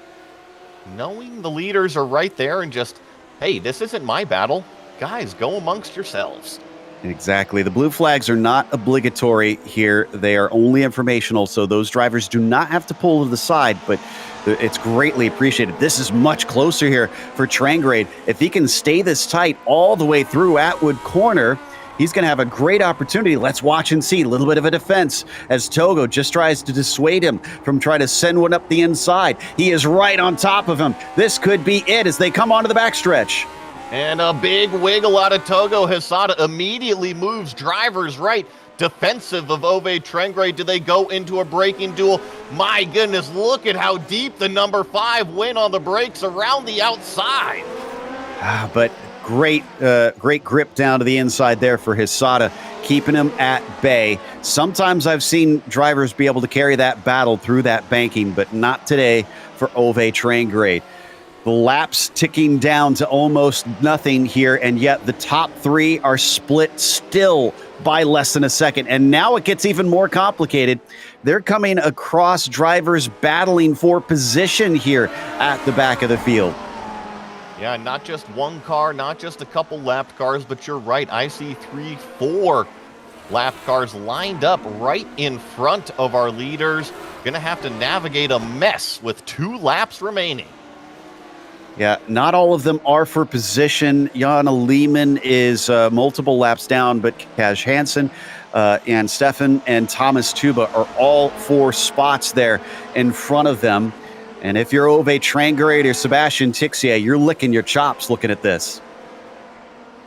knowing the leaders are right there and just, hey, this isn't my battle. Guys, go amongst yourselves. Exactly. The blue flags are not obligatory here. They are only informational, so those drivers do not have to pull to the side, but it's greatly appreciated. This is much closer here for Trangrade. If he can stay this tight all the way through Atwood Corner, he's going to have a great opportunity. Let's watch and see. A little bit of a defense as Togo just tries to dissuade him from trying to send one up the inside. He is right on top of him. This could be it as they come onto the backstretch. And a big wiggle out of Togo. Hisada immediately moves drivers right. Defensive of Ove Trangrade. Do they go into a braking duel? My goodness, look at how deep the number 5 went on the brakes around the outside. But great grip down to the inside there for Hisada, keeping him at bay. Sometimes I've seen drivers be able to carry that battle through that banking, but not today for Ove Trangrade. The laps ticking down to almost nothing here, and yet the top 3 are split still by less than a second. And now it gets even more complicated. They're coming across drivers battling for position here at the back of the field. Yeah, not just one car, not just a couple lapped cars, but you're right. I see 3, 4 lapped cars lined up right in front of our leaders. Gonna have to navigate a mess with 2 laps remaining. Yeah, not all of them are for position. Jana Lehman is multiple laps down, but Kaj Hansen and Stefan and Thomas Tuba are all 4 spots there in front of them. And if you're Ove Trangrade or Sebastian Tixier, you're licking your chops looking at this.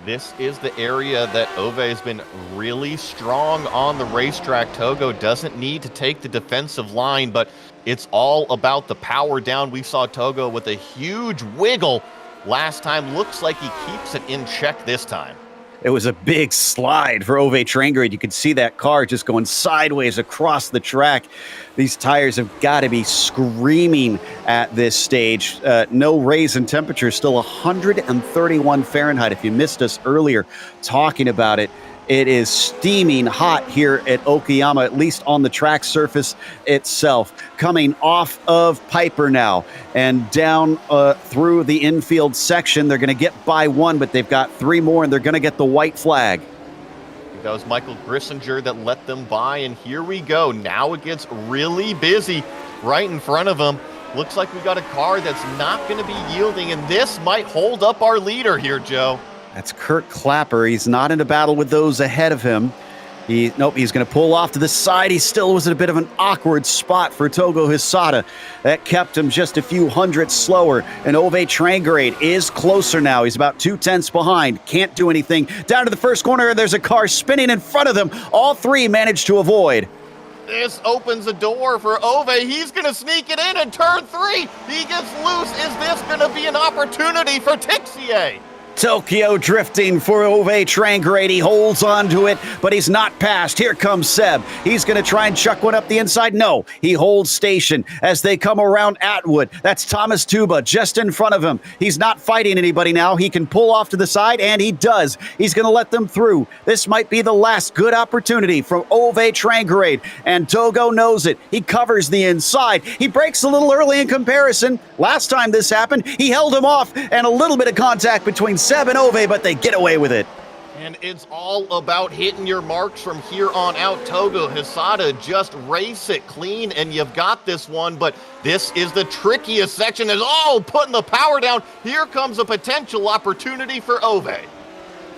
This is the area that Ove has been really strong on the racetrack. Togo doesn't need to take the defensive line, but it's all about the power down. We saw Togo with a huge wiggle last time. Looks like he keeps it in check this time. It was a big slide for Ove Trangrade. You could see that car just going sideways across the track. These tires have got to be screaming at this stage. No raise in temperature, still 131 Fahrenheit. If you missed us earlier talking about it, it is steaming hot here at Okayama, at least on the track surface itself. Coming off of Piper now and down through the infield section. They're going to get by 1, but they've got 3 more, and they're going to get the white flag. That was Michael Grissinger that let them by, and here we go. Now it gets really busy right in front of them. Looks like we got a car that's not going to be yielding, and this might hold up our leader here, Joe. That's Kurt Clapper. He's not in a battle with those ahead of him. He's going to pull off to the side. He still was in a bit of an awkward spot for Togo Hisada. That kept him just a few hundredths slower. And Ove Trangrade is closer now. He's about 2/10 behind. Can't do anything. Down to the first corner, there's a car spinning in front of them. All 3 managed to avoid. This opens the door for Ove. He's going to sneak it in turn 3. He gets loose. Is this going to be an opportunity for Tixier? Tokyo drifting for Ove Trangrade. He holds on to it, but he's not passed. Here comes Seb. He's going to try and chuck one up the inside. No, he holds station as they come around Atwood. That's Thomas Tuba just in front of him. He's not fighting anybody now. He can pull off to the side, and he does. He's going to let them through. This might be the last good opportunity for Ove Trangrade, and Togo knows it. He covers the inside. He breaks a little early in comparison. Last time this happened, he held him off, and a little bit of contact between Seb and Ove, but they get away with it. And it's all about hitting your marks from here on out. Togo, Hisada, just race it clean, and you've got this one. But this is the trickiest section. Is putting the power down. Here comes a potential opportunity for Ove.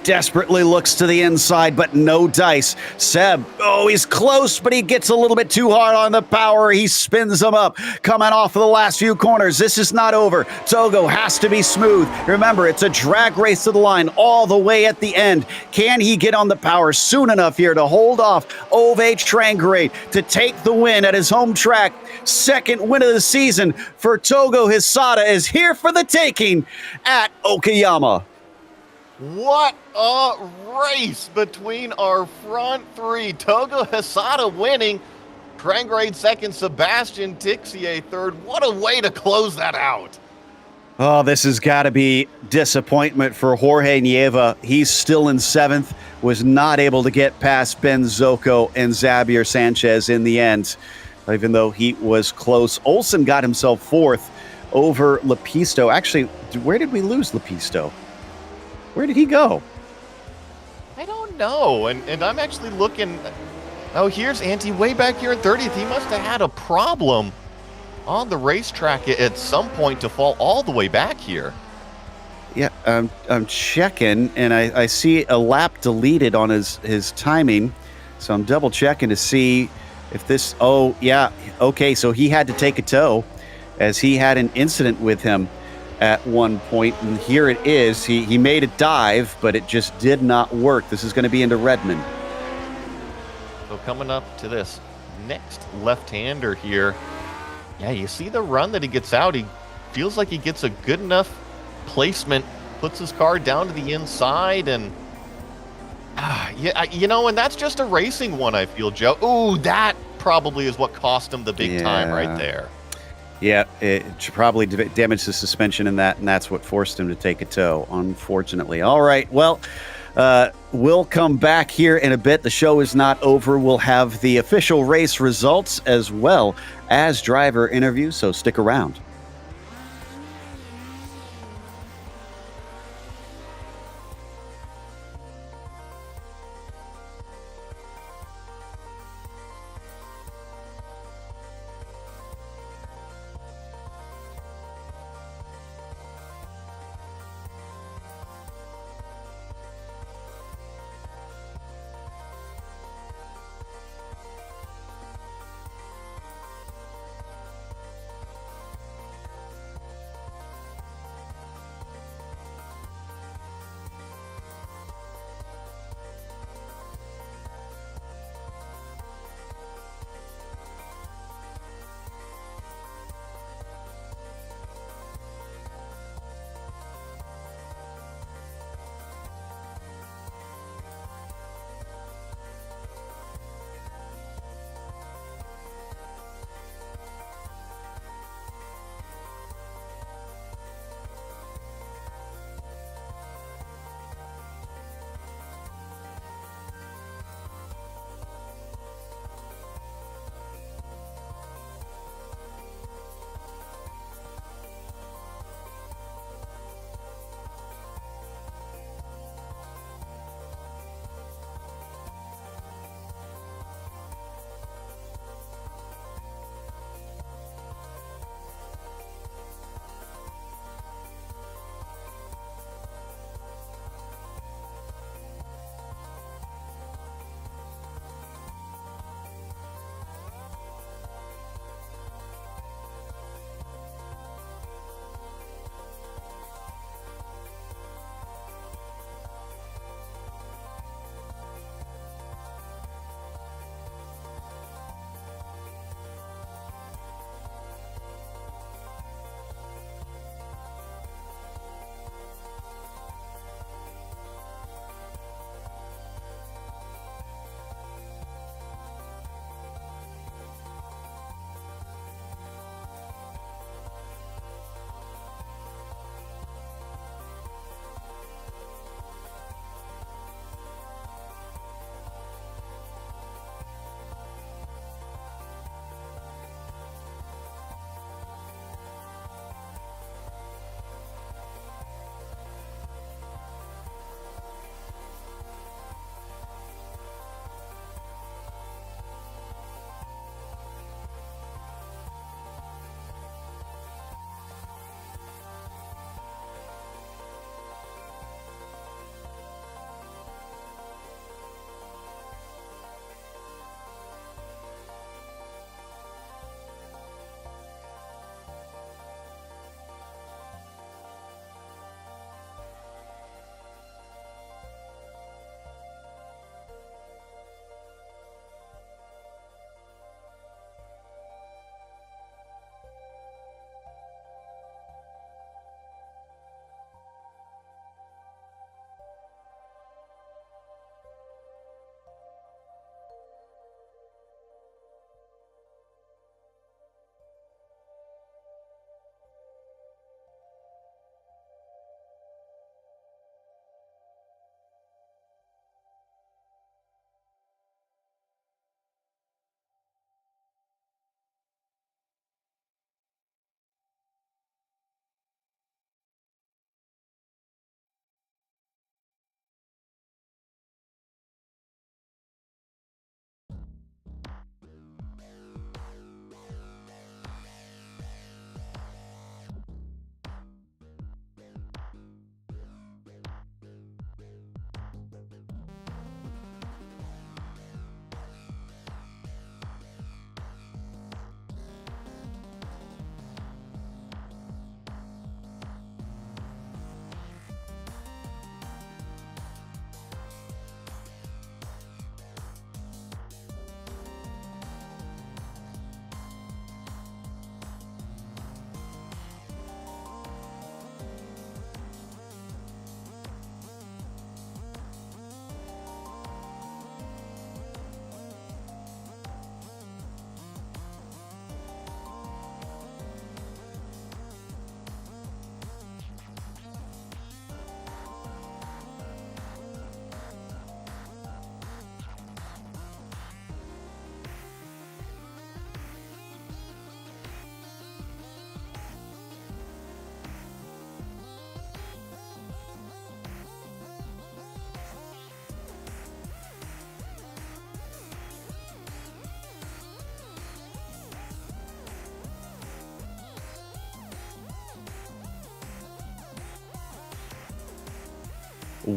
Desperately looks to the inside, but no dice. Seb, he's close, but he gets a little bit too hard on the power. He spins them up, coming off of the last few corners. This is not over. Togo has to be smooth. Remember, it's a drag race to the line all the way at the end. Can he get on the power soon enough here to hold off Ove Trangrade to take the win at his home track? Second win of the season for Togo Hisada is here for the taking at Okayama. What a race between our front three. Togo Hisada winning, Trangrade second, Sebastian Tixier third. What a way to close that out. Oh, this has got to be disappointment for Jorge Nieva. He's still in seventh, was not able to get past Ben Zocco and Xavier Sanchez in the end, even though he was close. Olsen got himself fourth over Lepisto. Actually, where did we lose Lepisto? Where did he go? I don't know. And I'm actually looking. Oh, here's Ante way back here in 30th. He must have had a problem on the racetrack at some point to fall all the way back here. Yeah, I'm checking, and I see a lap deleted on his timing. So I'm double checking to see if this. Oh, yeah. Okay, so he had to take a tow as he had an incident with him at one point, and here it is. He made a dive, but it just did not work. This is going to be into Redmond. So coming up to this next left-hander here. Yeah, you see the run that he gets out. He feels like he gets a good enough placement, puts his car down to the inside, and and that's just a racing one, I feel, Joe. Ooh, that probably is what cost him the big time right there. Yeah, it probably damaged the suspension in that, and that's what forced him to take a tow, unfortunately. All right, well, we'll come back here in a bit. The show is not over. We'll have the official race results as well as driver interviews, so stick around.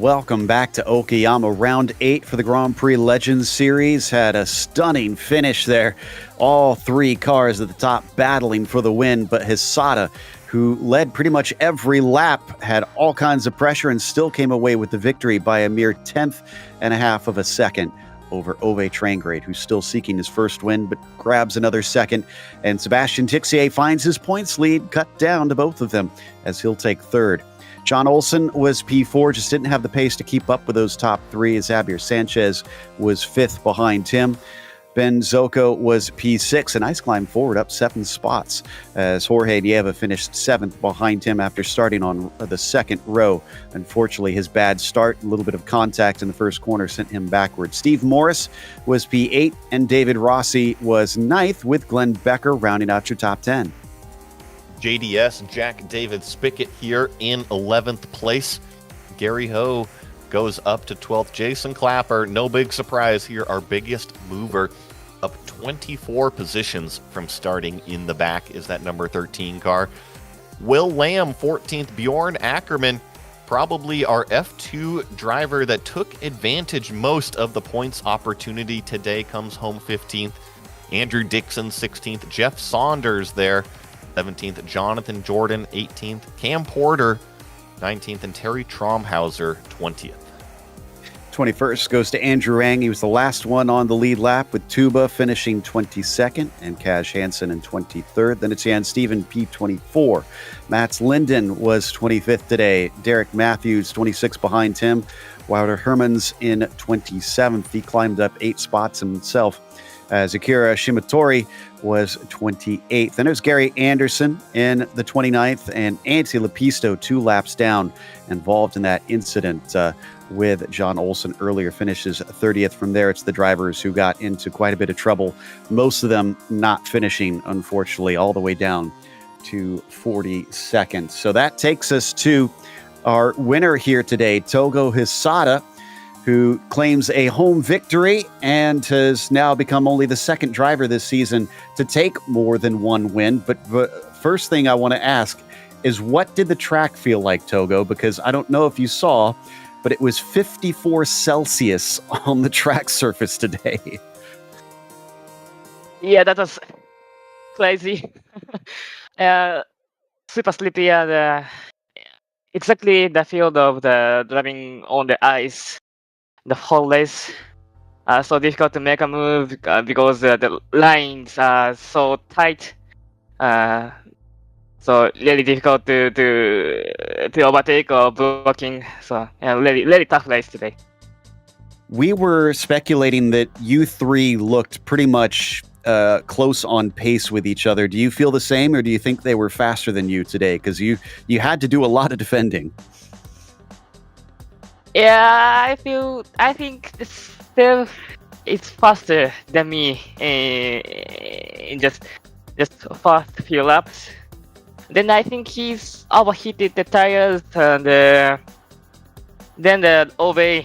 Welcome back to Okayama. Round 8 for the Grand Prix Legends Series had a stunning finish there. All three cars at the top battling for the win, but Hisada, who led pretty much every lap, had all kinds of pressure and still came away with the victory by a mere 1/10 of a second over Ove Trangrade, who's still seeking his first win, but grabs another second. And Sebastian Tixier finds his points lead cut down to both of them as he'll take third. John Olsen was P4, just didn't have the pace to keep up with those top three, as Javier Sanchez was 5th behind him. Ben Zocco was P6, a nice climb forward, up 7 spots, as Jorge Nieva finished 7th behind him after starting on the second row. Unfortunately, his bad start, a little bit of contact in the first corner sent him backwards. Steve Morris was P8, and David Rossi was 9th, with Glenn Becker rounding out your top 10. JDS Jack David Spickett here in 11th place. Gary Ho goes up to 12th. Jason Clapper, no big surprise here, our biggest mover, up 24 positions from starting in the back is that number 13 car. Will Lamb, 14th. Bjorn Ackerman, probably our F2 driver that took advantage most of the points opportunity today, comes home 15th. Andrew Dixon, 16th. Jeff Saunders there, 17th. Jonathan Jordan, 18th. Cam Porter, 19th. And Terry Tromhauser, 20th. 21st goes to Andrew Ang. He was the last one on the lead lap, with Tuba finishing 22nd and Cash Hansen in 23rd. Then it's Jan Steven, P24. Mats Linden was 25th today. Derek Matthews, 26 behind him. Wouter Hermans in 27th. He climbed up 8 spots himself. Akira Shimatori was 28th. Then there's Gary Anderson in the 29th, and Antti Lepisto 2 laps down, involved in that incident with John Olsen earlier, finishes 30th. From there, it's the drivers who got into quite a bit of trouble, most of them not finishing, unfortunately, all the way down to 42nd. So that takes us to our winner here today, Togo Hisada, who claims a home victory and has now become only the second driver this season to take more than one win. But first thing I want to ask is, what did the track feel like, Togo? Because I don't know if you saw, but it was 54 Celsius on the track surface today. Yeah, that was crazy. Super sleepy, and exactly the field of the driving on the ice the whole race. So difficult to make a move because the lines are so tight. So really difficult to overtake or blocking. So yeah, really tough race today. We were speculating that you three looked pretty much close on pace with each other. Do you feel the same, or do you think they were faster than you today? Because you had to do a lot of defending. Yeah, I think still it's faster than me in just first few laps. Then I think he's overheated the tires, and then the Ove,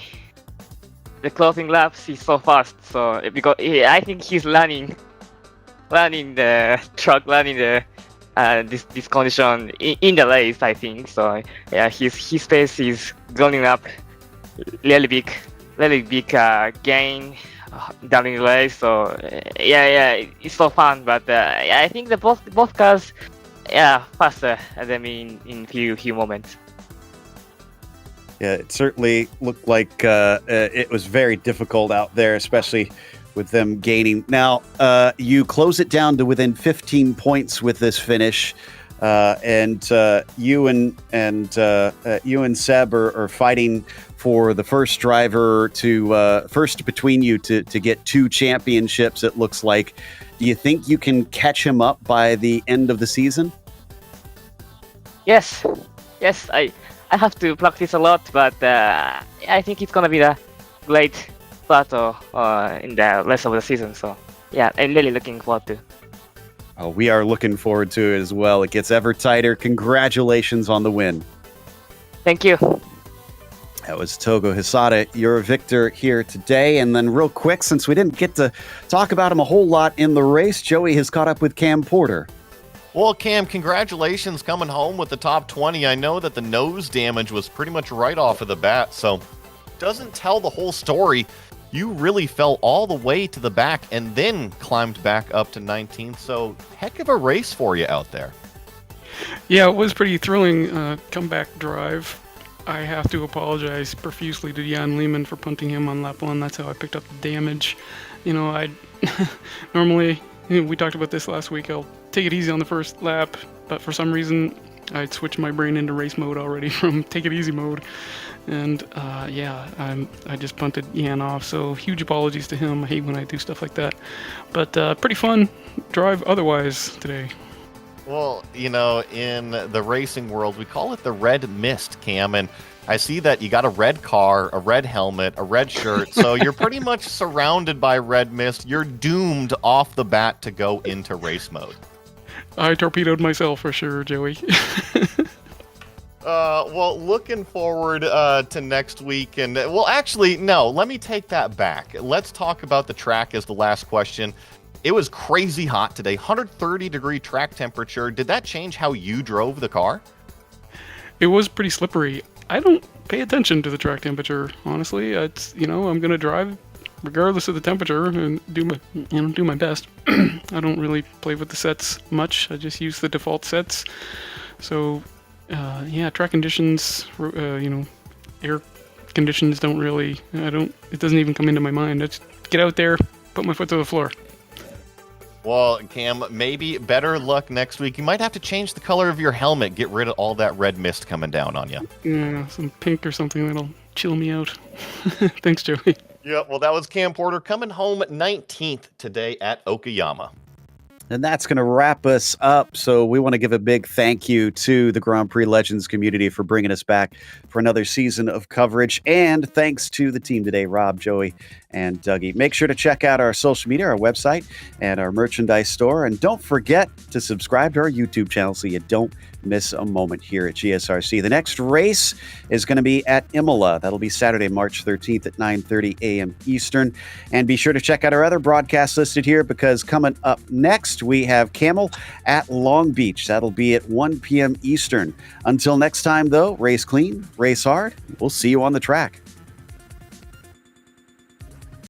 the closing laps, he's so fast. So because I think he's running the truck, running the this condition in the race, I think. So yeah, his pace is going up. Really big gain during the race. So yeah, it's so fun. But I think the both cars, faster than me in few moments. Yeah, it certainly looked like it was very difficult out there, especially with them gaining. Now, you close it down to within 15 points with this finish. And you and Seb are fighting for the first driver to first between you to get 2 championships, it looks like. Do you think you can catch him up by the end of the season? Yes, I have to practice a lot, but I think it's gonna be a great battle in the rest of the season. So yeah, I'm really looking forward to. Oh, we are looking forward to it as well. It gets ever tighter. Congratulations on the win. Thank you. That was Togo Hisada, your victor here today. And then real quick, since we didn't get to talk about him a whole lot in the race, Joey has caught up with Cam Porter. Well, Cam, congratulations coming home with the top 20. I know that the nose damage was pretty much right off of the bat, so doesn't tell the whole story. You really fell all the way to the back and then climbed back up to 19th, so heck of a race for you out there. Yeah, it was pretty thrilling comeback drive. I have to apologize profusely to Jan Lehman for punting him on lap 1. That's how I picked up the damage. You know, I normally, we talked about this last week, I'll take it easy on the first lap, but for some reason I'd switched my brain into race mode already from take it easy mode. And I just punted Jan off, so huge apologies to him. I hate when I do stuff like that. But pretty fun drive otherwise today. Well, you know, in the racing world, we call it the red mist, Cam, and I see that you got a red car, a red helmet, a red shirt, so you're pretty much surrounded by red mist. You're doomed off the bat to go into race mode. I torpedoed myself for sure, Joey. Well, looking forward to next week, and well, actually, no, let me take that back. Let's talk about the track as the last question. It was crazy hot today, 130-degree track temperature. Did that change how you drove the car? It was pretty slippery. I don't pay attention to the track temperature, honestly. It's, you know, I'm gonna drive regardless of the temperature and do my best. I don't really play with the sets much. I just use the default sets. So, yeah, track conditions, air conditions don't really. It doesn't even come into my mind. I just get out there, put my foot to the floor. Well, Cam, maybe better luck next week. You might have to change the color of your helmet, get rid of all that red mist coming down on you. Yeah, some pink or something that'll chill me out. Thanks, Joey. Yeah, well, that was Cam Porter coming home 19th today at Okayama. And that's going to wrap us up. So we want to give a big thank you to the Grand Prix Legends community for bringing us back for another season of coverage. And thanks to the team today, Rob, Joey, and Dougie. Make sure to check out our social media, our website, and our merchandise store. And don't forget to subscribe to our YouTube channel so you don't miss a moment here at GSRC. The next race is going to be at Imola. That'll be Saturday, March 13th at 9:30 a.m. Eastern. And be sure to check out our other broadcasts listed here, because coming up next, we have Camel at Long Beach. That'll be at 1 p.m. Eastern. Until next time, though, race clean, race hard. We'll see you on the track.